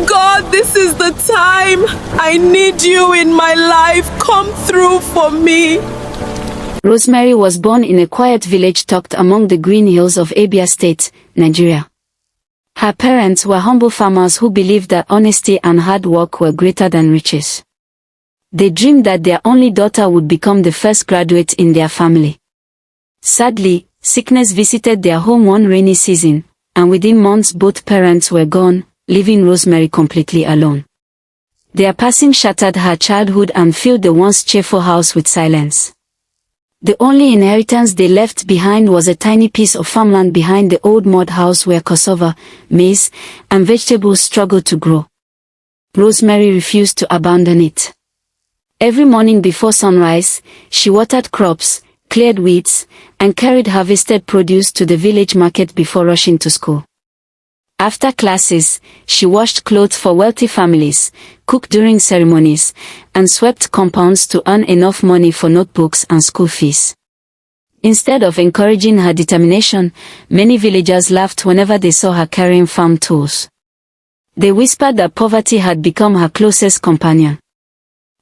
God, this is the time. I need you in my life. Come through for me. Rosemary was born in a quiet village tucked among the green hills of Abia State, Nigeria. Her parents were humble farmers who believed that honesty and hard work were greater than riches. They dreamed that their only daughter would become the first graduate in their family. Sadly, sickness visited their home one rainy season, and within months both parents were gone, leaving Rosemary completely alone. Their passing shattered her childhood and filled the once cheerful house with silence. The only inheritance they left behind was a tiny piece of farmland behind the old mud house where cassava, maize, and vegetables struggled to grow. Rosemary refused to abandon it. Every morning before sunrise, she watered crops, cleared weeds, and carried harvested produce to the village market before rushing to school. After classes, she washed clothes for wealthy families, cooked during ceremonies, and swept compounds to earn enough money for notebooks and school fees. Instead of encouraging her determination, many villagers laughed whenever they saw her carrying farm tools. They whispered that poverty had become her closest companion.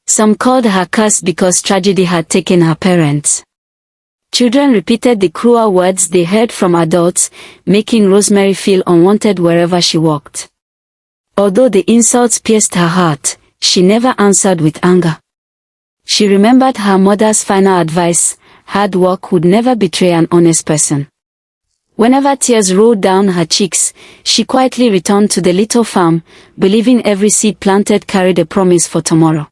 Some called her cursed because tragedy had taken her parents. Children repeated the cruel words they heard from adults, making Rosemary feel unwanted wherever she walked. Although the insults pierced her heart, she never answered with anger. She remembered her mother's final advice: hard work would never betray an honest person. Whenever tears rolled down her cheeks, she quietly returned to the little farm, believing every seed planted carried a promise for tomorrow.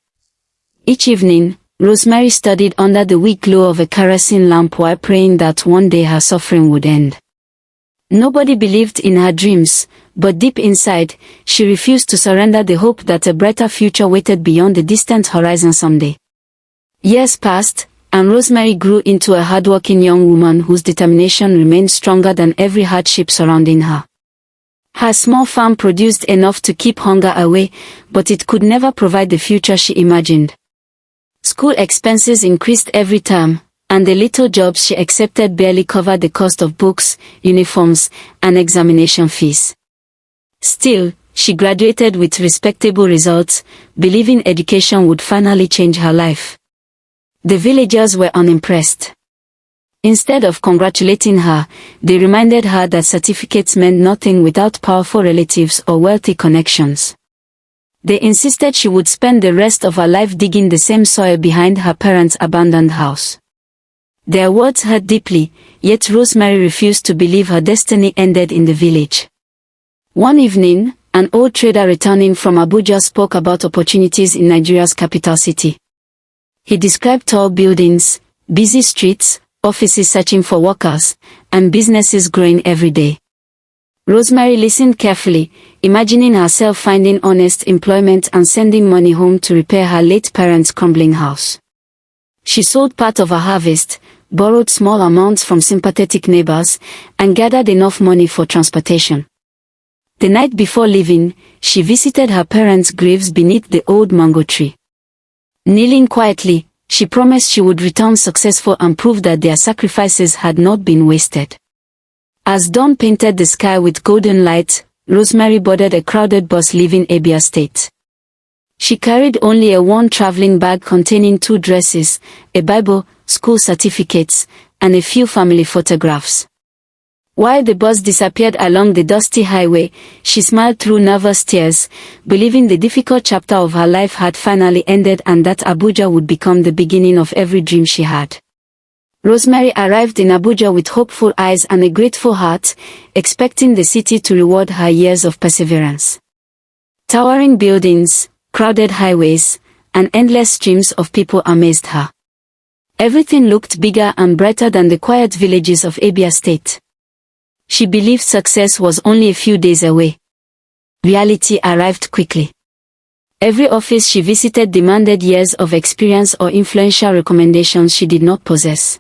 Each evening, Rosemary studied under the weak glow of a kerosene lamp while praying that one day her suffering would end. Nobody believed in her dreams, but deep inside, she refused to surrender the hope that a brighter future waited beyond the distant horizon someday. Years passed, and Rosemary grew into a hardworking young woman whose determination remained stronger than every hardship surrounding her. Her small farm produced enough to keep hunger away, but it could never provide the future she imagined. School expenses increased every term, and the little jobs she accepted barely covered the cost of books, uniforms, and examination fees. Still, she graduated with respectable results, believing education would finally change her life. The villagers were unimpressed. Instead of congratulating her, they reminded her that certificates meant nothing without powerful relatives or wealthy connections. They insisted she would spend the rest of her life digging the same soil behind her parents' abandoned house. Their words hurt deeply, yet Rosemary refused to believe her destiny ended in the village. One evening, an old trader returning from Abuja spoke about opportunities in Nigeria's capital city. He described tall buildings, busy streets, offices searching for workers, and businesses growing every day. Rosemary listened carefully, imagining herself finding honest employment and sending money home to repair her late parents' crumbling house. She sold part of her harvest, borrowed small amounts from sympathetic neighbors, and gathered enough money for transportation. The night before leaving, she visited her parents' graves beneath the old mango tree. Kneeling quietly, she promised she would return successful and prove that their sacrifices had not been wasted. As dawn painted the sky with golden light, Rosemary boarded a crowded bus leaving Abia State. She carried only a worn traveling bag containing 2 dresses, a Bible, school certificates, and a few family photographs. While the bus disappeared along the dusty highway, she smiled through nervous tears, believing the difficult chapter of her life had finally ended and that Abuja would become the beginning of every dream she had. Rosemary arrived in Abuja with hopeful eyes and a grateful heart, expecting the city to reward her years of perseverance. Towering buildings, crowded highways, and endless streams of people amazed her. Everything looked bigger and brighter than the quiet villages of Abia State. She believed success was only a few days away. Reality arrived quickly. Every office she visited demanded years of experience or influential recommendations she did not possess.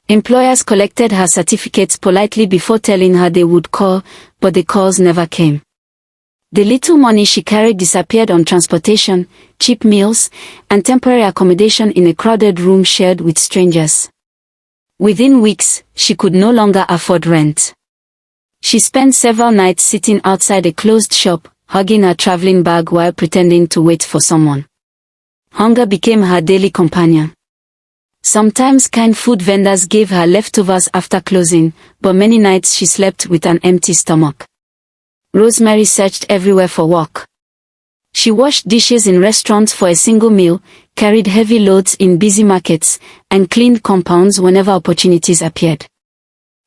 Employers collected her certificates politely before telling her they would call, but the calls never came. The little money she carried disappeared on transportation, cheap meals, and temporary accommodation in a crowded room shared with strangers. Within weeks, she could no longer afford rent. She spent several nights sitting outside a closed shop, hugging her traveling bag while pretending to wait for someone. Hunger became her daily companion. Sometimes kind food vendors gave her leftovers after closing, but many nights she slept with an empty stomach. Rosemary searched everywhere for work. She washed dishes in restaurants for a single meal, carried heavy loads in busy markets, and cleaned compounds whenever opportunities appeared.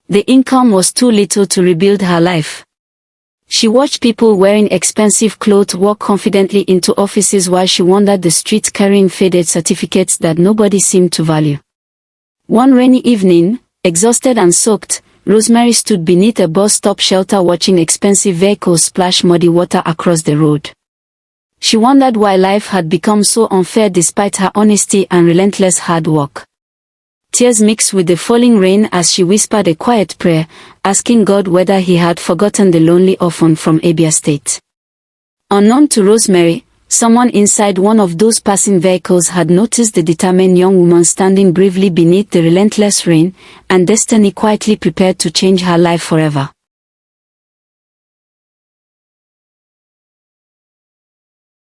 The income was too little to rebuild her life. She watched people wearing expensive clothes walk confidently into offices while she wandered the streets carrying faded certificates that nobody seemed to value. One rainy evening, exhausted and soaked, Rosemary stood beneath a bus stop shelter watching expensive vehicles splash muddy water across the road. She wondered why life had become so unfair despite her honesty and relentless hard work. Tears mixed with the falling rain as she whispered a quiet prayer, asking God whether he had forgotten the lonely orphan from Abia State. Unknown to Rosemary, someone inside one of those passing vehicles had noticed the determined young woman standing bravely beneath the relentless rain, and destiny quietly prepared to change her life forever.